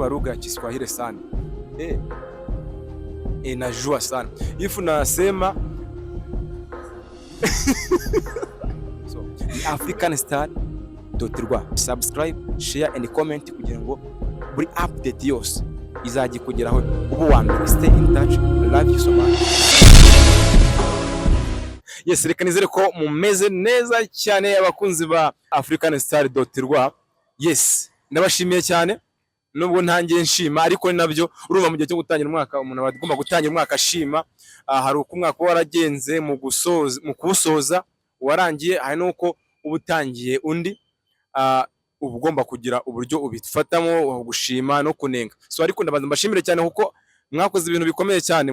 najua lugha ya Kiswahili sana. Najua sana. If nasema so africanstar.rwa, subscribe, share and comment kugira ngo buri update yose izajya kugeraho ubu wa mbere. Stay in touch, love you so much. Yes, reka nizere ko mumeze neza cyane abakunzi ba africanstar.rwa. Yes, ndabashimiye cyane nubwo ntangiye nshima, ariko nabyo urumva mu gihe cyo gutangira umwaka umuntu agomba gutangira umwaka ashima. Hari uko umwaka waragenze mu kuwusoza warangiye, hari nuko ubutangiye undi. Uba ugomba kugira uburyo ubifatamo gushima no kunenga. So ariko ndabanza mbashimire cyane kuko mwakoze ibintu bikomeye cyane,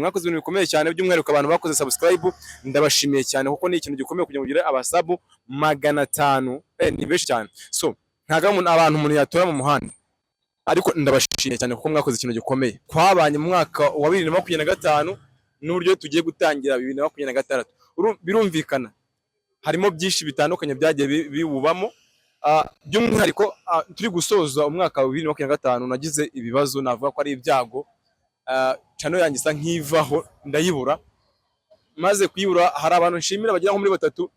by'umwihariko abantu bakoze subscribe. Ndabashimiye cyane kuko ni ikintu gikomeye kugira ngo ugire abasabu 500. Ni benshi cyane. So ntaga abantu yatora mu muhanda, ariko ndabashimiye cyane kuko mwakoze ikintu gikomeye. Twabanye mu mwaka wa 2025 n'uburyo tugiye gutangira 2026. Birumvikana harimo byinshi bitandukanye byagiye biwubamo. By'umwihariko turi gusoza umwaka wa 2025 nagize ibibazo, navuga ko ari ibyago. Channel yanjye isa nkivaho ndayibura. Maze kuyibura hari abantu nshimira bagera nko muri 3.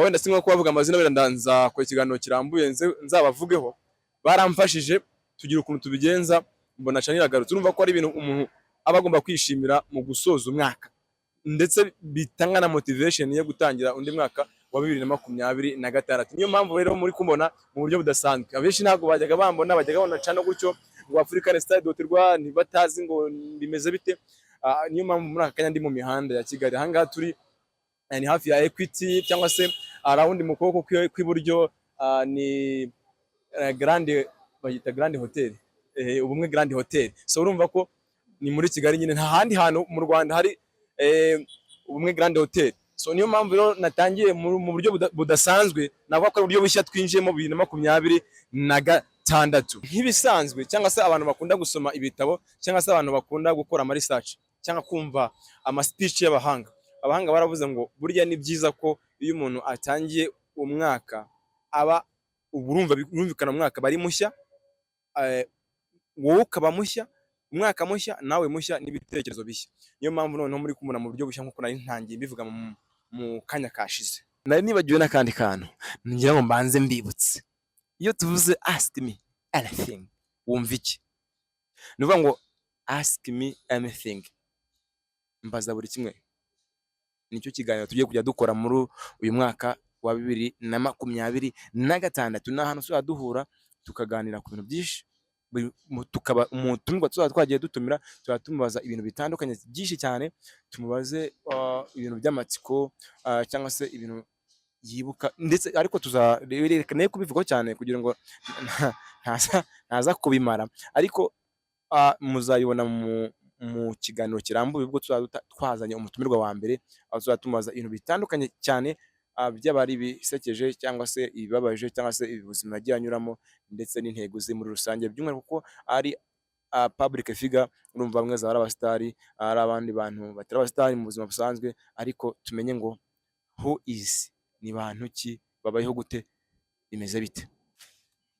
Wenda sinko kubavuga amazina, wenda ndanza ko ikiganiro kirambuye nzabavugeho. Baramfashije tugira ukuntu tubigenza, mbona channel iragarutse. Urumva ko ari ibintu umuntu aba agomba kwishimira mu gusoza umwaka, ndetse bitanga na motivation yo gutangira undi mwaka wa 2026. Niyo mpamvu rero muri kumbona mu buryo budasanzwe. Abenshi ntabwo bajyaga bambona, bajyaga babona channel gutyo ngo africanstar.rwa ntibatazi ngo bimeze bite. Niyo mpamvu muri akanya ndi mu mihanda ya Kigali. Ahangaha turi ni hafi ya Equity cyangwa se around mu kuboko kw'iburyo ni Grand Hotel, Ubumwe Grand Hotel. So urumva ko ni muri Kigali nyine, nta handi hantu mu Rwanda hari Ubumwe Grand Hotel. So niyo mpamvu rero natangiye mu buryo budasanzwe, navuga ko uburyo bushya twinjiyemo 2026 nk'ibisanzwe, cyangwa se abantu bakunda gusoma ibitabo, cyangwa se abantu bakunda gukora ama research cyangwa kumva ama speech y'abahanga. Abahanga baravuze ngo burya ni byiza ko iyo umuntu atangiye umwaka aba birumvikana umwaka bari mushya, wowe ukaba mushya, umwaka mushya, nawe mushya n'ibitekerezo bishya. Niyo mpamvu noneho muri kumuna mu buryo bushya nkuko nari ntangiye bivuga mu kanya kashize. Nari nibagiwe n'akandi kantu ngira ngo mbanze mbibutse. Iyo tuvuze ask me anything, wumva iki? Nuvuga ngo ask me anything, mbaza buri kimwe. Nicyo kiganiro tugiye kujya dukora muri uyu mwaka wa 2026. N'ahantu tuzajya duhura tukaganira ku bintu byinshi, tukaba umutumirwa twagiye dutumira, tumubaza ibintu bitandukanye byinshi cyane. Tumubaze ibintu by'amatsiko cyangwa se ibintu yibuka, ndetse ariko tuzarerekane kubivuga cyane kugira ngo ntaza kubimara, ariko muzayibona mu kiganiro kirambuye ubwo twazanye umutumirwa wa mbere. Tuzatumubaza ibintu bitandukanye cyane, by'abari bisekeje cyangwa se ibibabaje cyangwa se ubuzima yagiye anyuramo, ndetse n'intego ze muri rusange. By'umwihariko kuko ari public figure, urumva bamwe zaba ari abastari, ari abandi bantu batari abastari mu buzima busanzwe, ariko tumenye ngo who is, ni bantu ki, babayeho gute, bimeze bite.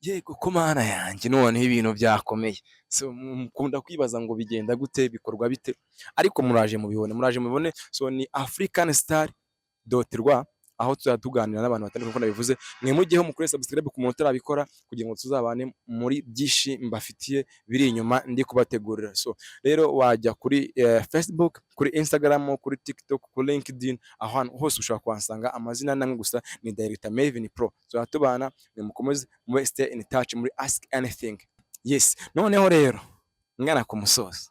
Yego ko mana yanjye noneho ibintu byakomeye. So mukunda kwibaza ngo bigenda gute, bikorwa bite, ariko muraje mubibone. So ni africanstar.rwa, aho tuzatuganira n'abantu batandukanye uko nabivuze. Mwe mujyeho mukore subscribe ku muntu utarabikora kugira ngo tuzabane muri byinshi mbafitiye biri inyuma ndi kubategurira. So rero wajya kuri Facebook, kuri Instagram, kuri TikTok, kuri LinkedIn, ahantu hose ushobora kuhansanga amazina namwe gusa ni Director Melvin Pro. So tubana mukomeze mu stay in touch muri ask anything. Yes, noneho rero ngana ku musozo,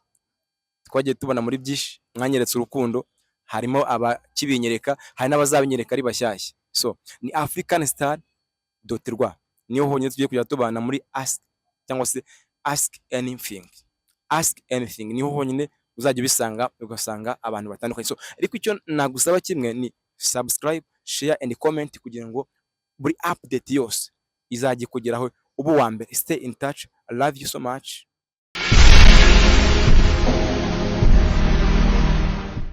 twagiye tubona muri byinshi, mwanyeretse urukundo, harimo abakibinyereka, hari n'abazabinyereka ari bashyashya. So ni africanstar.rwa, niyo honyine tugiye kujya tubana muri ask cyangwa se ask anything, niho honyine uzajya ubisanga, ugasanga abantu batandukanye. So ariko icyo nagusaba kimwe ni subscribe, share and comment kugira ngo buri update yose izajya kugeraho ubu wa mbere. Stay in touch, I love you so much.